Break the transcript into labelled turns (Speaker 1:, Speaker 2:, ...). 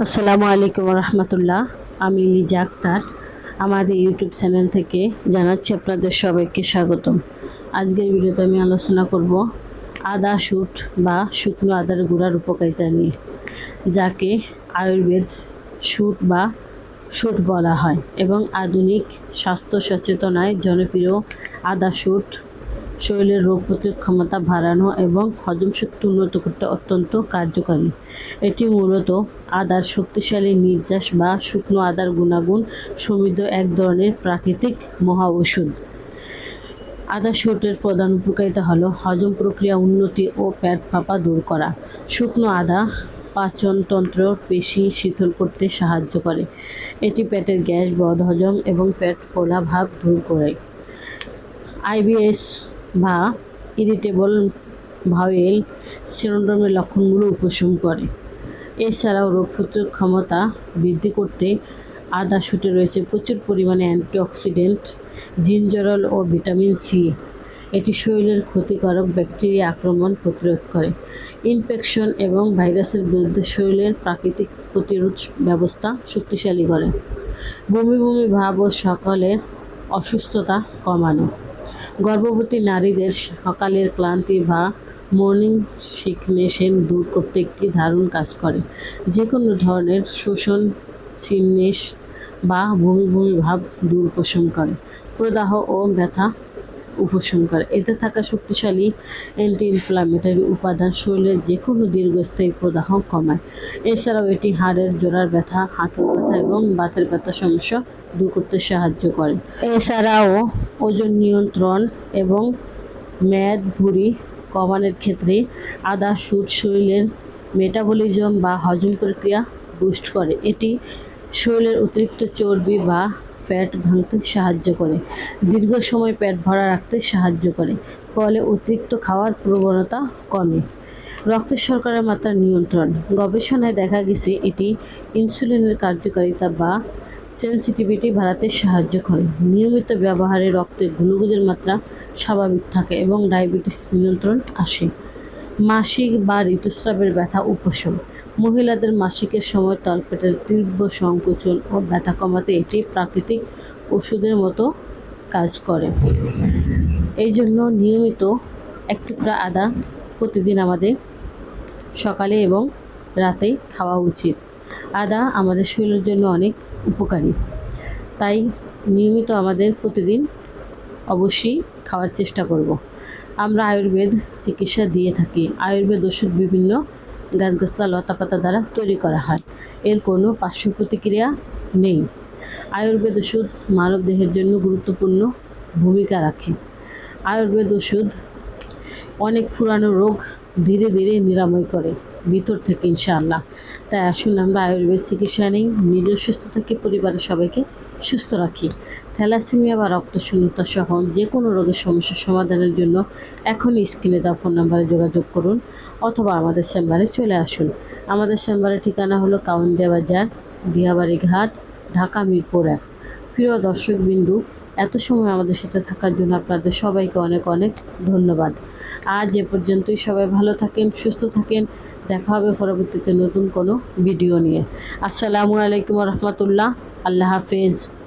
Speaker 1: আসসালামু আলাইকুম রহমতুল্লাহ। আমি লিজা আক্তার আমাদের ইউটিউব চ্যানেল থেকে জানাচ্ছি আপনাদের সবাইকে স্বাগতম। আজকের ভিডিওতে আমি আলোচনা করব আদা শুট বা শুকনো আদার গুঁড়ার উপকারিতা নিয়ে, যাকে আয়ুর্বেদ শুট বলা হয় এবং আধুনিক স্বাস্থ্য সচেতনায় জনপ্রিয়। আদা শুট শরীরের রোগ প্রতিরোধ ক্ষমতা বাড়ানো এবং হজম শক্তি উন্নত করতে অত্যন্ত কার্যকারী। এটি মূলত আদার শক্তিশালী নির্যাস বা শুকনো আদার গুণাগুণ সমৃদ্ধ এক ধরনের প্রাকৃতিক মহা ওষুধ। আদা শুটের প্রধান উপকারিতা হলো হজম প্রক্রিয়া উন্নতি ও পেট ফাঁপা দূর করা। শুকনো আদা পাচনতন্ত্র পেশি শীতল করতে সাহায্য করে। এটি পেটের গ্যাস, বদহজম এবং পেট ফোলা ভাব দূর করে। আইবিএস বা ইরিটেবল বাউল সিন্ড্রোমের লক্ষণগুলো উপশম করে। এছাড়াও রোগ প্রতিরোধ ক্ষমতা বৃদ্ধি করতে আদা শুটে রয়েছে প্রচুর পরিমাণে অ্যান্টিঅক্সিডেন্ট, জিঞ্জারল ও ভিটামিন সি। এটি শরীরের ক্ষতিকারক ব্যাকটেরিয়া আক্রমণ প্রতিরোধ করে। ইনফেকশন এবং ভাইরাসের বিরুদ্ধে শরীরের প্রাকৃতিক প্রতিরোধ ব্যবস্থা শক্তিশালী করে। বমি বমি ভাব ও সকালের অসুস্থতা কমানো। গর্ভবতী নারীদের সকালের ক্লান্তি বা মর্নিং সিকনেস দূর করতে একটি দারুণ কাজ করে। যে কোনো ধরনের শোষণ সিকনেস বা বমি বমি ভাব দূর উপশম করে। প্রদাহ ও ব্যথা উপশম করে। এতে থাকা শক্তিশালী অ্যান্টি ইনফ্লামেটরি উপাদান শরীরের যে কোনো দীর্ঘস্থায়ী প্রদাহ কমায়। এছাড়াও এটি হাড়ের জোড়ার ব্যথা, হাঁটুর ব্যথা এবং বাতের ব্যথার সমস্যা দূর করতে সাহায্য করে। এছাড়াও ওজন নিয়ন্ত্রণ এবং মেদ ভুঁড়ি কমানোর ক্ষেত্রে আদা শুট শরীরের মেটাবলিজম বা হজম প্রক্রিয়া বুস্ট করে। এটি শরীরের অতিরিক্ত চর্বি বা ফ্যাট ভাঙতে সাহায্য করে। দীর্ঘ সময় পেট ভরা রাখতে সাহায্য করে, ফলে অতিরিক্ত খাওয়ার প্রবণতা কমে। রক্তের শর্করার মাত্রা নিয়ন্ত্রণ। গবেষণায় দেখা গেছে এটি ইনসুলিনের কার্যকারিতা বা সেন্সিটিভিটি বাড়াতে সাহায্য করে। নিয়মিত ব্যবহারে রক্তে গ্লুকোজের মাত্রা স্বাভাবিক থাকে এবং ডায়াবেটিস নিয়ন্ত্রণ আসে। মাসিক বা ঋতুস্রাবের ব্যথা উপশম। মহিলাদের মাসিকের সময় তলপেটের তীব্র সংকোচন ও ব্যথা কমাতে এটি প্রাকৃতিক ওষুধের মতো কাজ করে। এই জন্য নিয়মিত এক টুকরা আদা প্রতিদিন আমাদের সকালে এবং রাতে খাওয়া উচিত। আদা আমাদের শরীরের জন্য অনেক উপকারী, তাই নিয়মিত আমাদের প্রতিদিন অবশ্যই খাওয়ার চেষ্টা করব। আমরা আয়ুর্বেদ চিকিৎসা দিয়ে থাকি। আয়ুর্বেদ ওষুধ বিভিন্ন গাছগাছলা লতাপাতা দ্বারা তৈরি করা হয়। এর কোনো পার্শ্ব প্রতিক্রিয়া নেই। আয়ুর্বেদ ওষুধ মানব দেহের জন্য গুরুত্বপূর্ণ ভূমিকা রাখে। আয়ুর্বেদ ওষুধ অনেক পুরানো রোগ ধীরে ধীরে নিরাময় করে ভিতর থেকে, ইনশাআল্লাহ। তাই আসুন আমরা আয়ুর্বেদ চিকিৎসা নেই, নিজের সুস্থ থাকি, পরিবারের সবাইকে সুস্থ রাখি। থ্যালাসেমিয়া বা রক্তশূন্যতা সহ যে কোনো রোগের সমস্যার সমাধানের জন্য এখনই স্ক্রিনে দেওয়া ফোন নাম্বারে যোগাযোগ করুন অথবা আমাদের চেম্বারে চলে আসুন। আমাদের চেম্বারের ঠিকানা হলো কাউন্দিয়া বাজার, দিয়াবাড়ি ঘাট, ঢাকা মিরপুর 1। প্রিয় দর্শকবিন্দু, এত সময় আমাদের সাথে থাকার জন্য আপনাদের সবাইকে অনেক অনেক ধন্যবাদ। আজ এ পর্যন্তই। সবাই ভালো থাকেন, সুস্থ থাকেন। দেখা হবে পরবর্তীতে নতুন কোনো ভিডিও নিয়ে। আসসালামু আলাইকুম রহমতুল্লাহ। আল্লাহ হাফেজ।